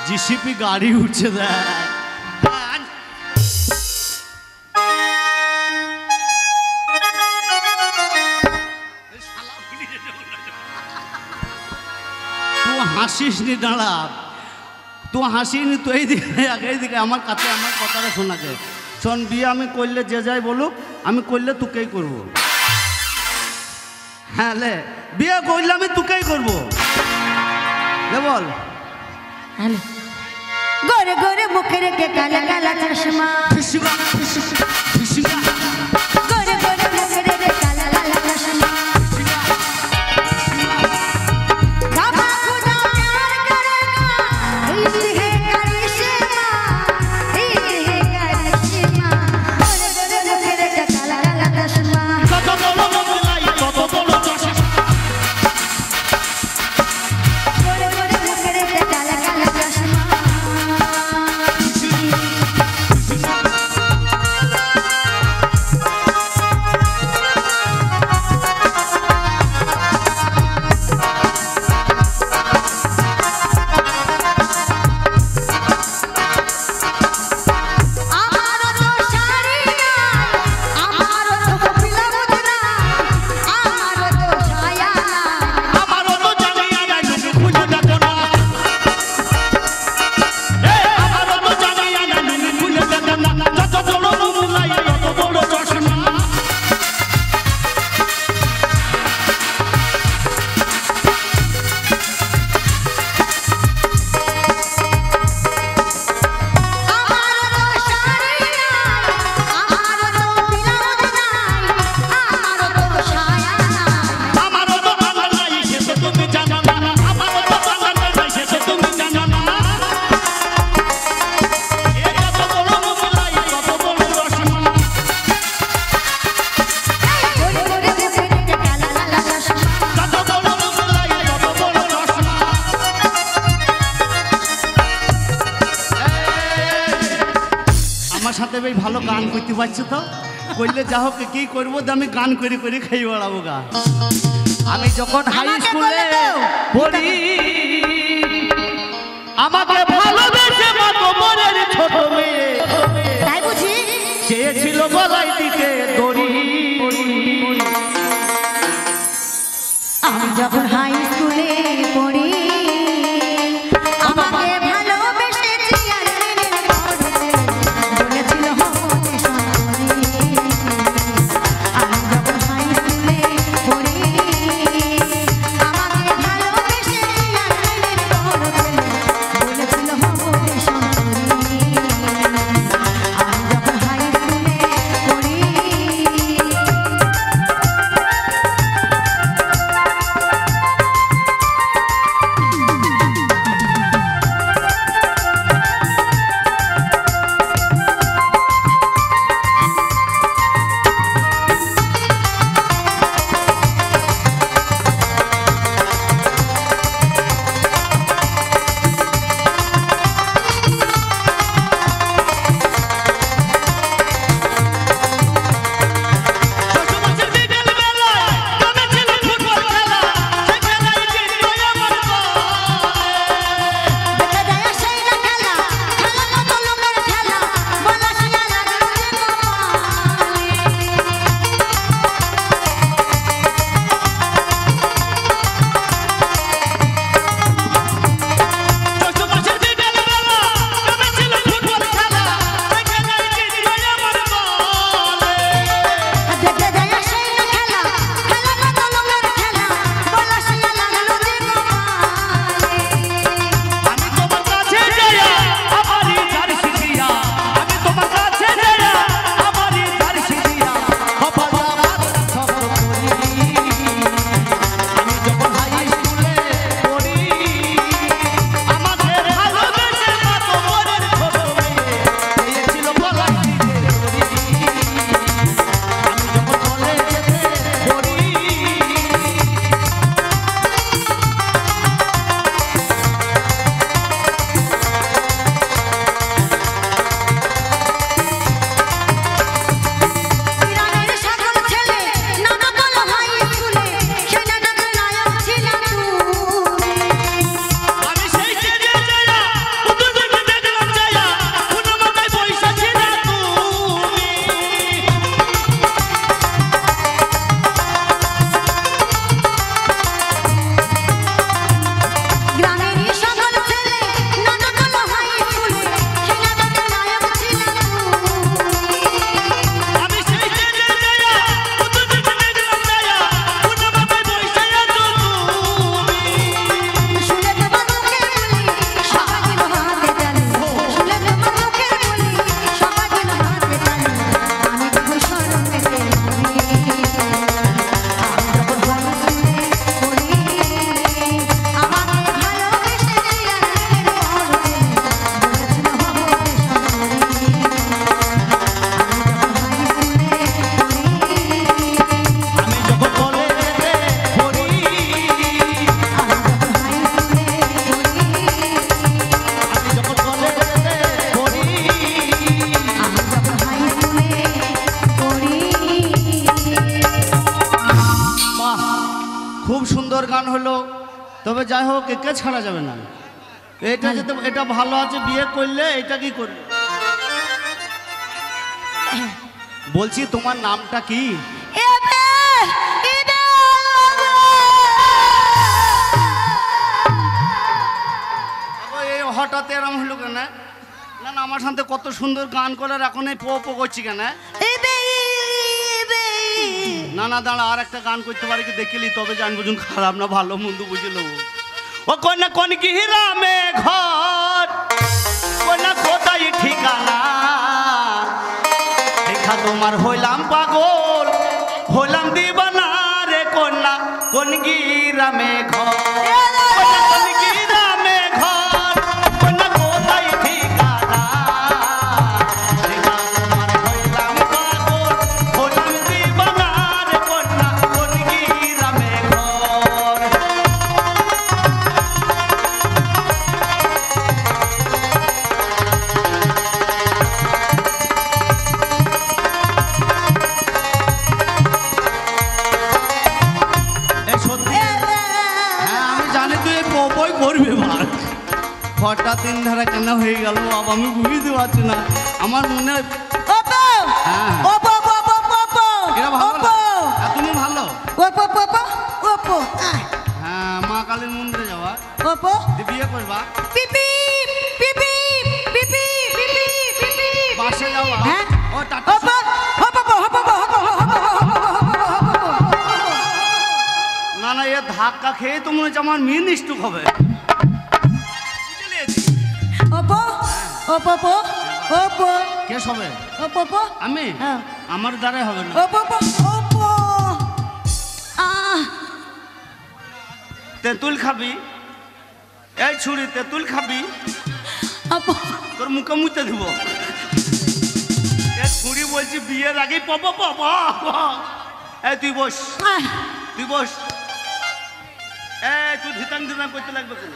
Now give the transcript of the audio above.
GCP গাড়ি উঠছে দেখ তুই হাসিস নি দাঁড়া তুই হাসিনি তুই এইদিকে আমার কাছে আমার কথাটা শোনাকে শোন বিয়ে আমি করলে যে যাই বলুক আমি করলে তোকেই করবো হ্যাঁ লে বিয়ে করলে আমি তোকেই করবো লে বল गोरे गोरे मुखे के काला काला चश्मा गोरे गोरे मुखे के काला काला चश्मा बाबा खुदा प्यार करेगा इश्क है करिश्मा गोरे गोरे मुखे के काला काला चश्मा गोरे गोरे मुखे के काला काला चश्मा সাথে বেশ ভালো গান করতে পারছো তো করলে যা হোক কি করবো আমি গান করে করে খাই বেড়াবো গা আমি যখন হাই স্কুলে পড়ি আমাকে ভালোবেসে মা তোমার ছোট মেয়ে তাই বুঝি চেয়েছিল গলায় দিতে দড়ি আমি যখন হাই স্কুলে পড়ি আমাকে ভালোবেসেছি আর বলেছিল হবনে সুন্দরী আমি যখন হাই স্কুলে পড়ি আমাকে ভালোবেসেছি আর বলেছিল হবনে সুন্দরী আমি যখন হাই স্কুলে পড়ি তবে যাই হোক একে ছাড়া যাবে না। এটা যেতে এটা ভালো আছে, বিয়ে করলে এটা কি করবে? বলছি তোমার নামটা কি? এই হঠাৎ এরম হলো কেন? না না, আমার সাথে কত সুন্দর গান করার এখন এই পো পো করছি কেন? না না দাঁড়া, আর একটা গান করতে পারি কি দেখিলি, তবে জান বুঝুন খারাপ না ভালো মন্দ বুঝে নেবো। ও কন্যা কোন কি রামে ঘর, কন্যা কোথায় ঠিকানা, দেখা তোমার হইলাম পাগল, হইলাম দিবানা রে কন্যা কোন কি রামে ঘর, কন্যা কোন কি রামে ঘর, কন্যা কোথায় ঠিকানা, দেখা তোমার হইলাম পাগল, হইলাম দিবানা রে কন্যা কোন কি রামে ঘর। হঠাৎ দিন ধারা কেন হয়ে গেল বাবা, আমি বুঝতে পারছি না। আমার মনে হয় এরা ভালো না? তুমি ভালো? হ্যাঁ, মা কালীর মন্দিরে যাওয়া, বিয়ে করবা, বাসে যাওয়া, ও টাটা। না না, এ ধাক্কা খেয়ে তো মনে হচ্ছে আমার মিনিস্টুক হবে। কে হবে? আমি? আমার দ্বারাই হবে না। তেঁতুল খাবি? এই ছুরি তেঁতুল খাবি? তোর মুখে মুতে দিব। ছুরি বলছি বিয়ের আগে পাবো পাবো। এই তুই বস, তুই বস। এই তুই ধিতাং ধিতাং করতে লাগবে কেন?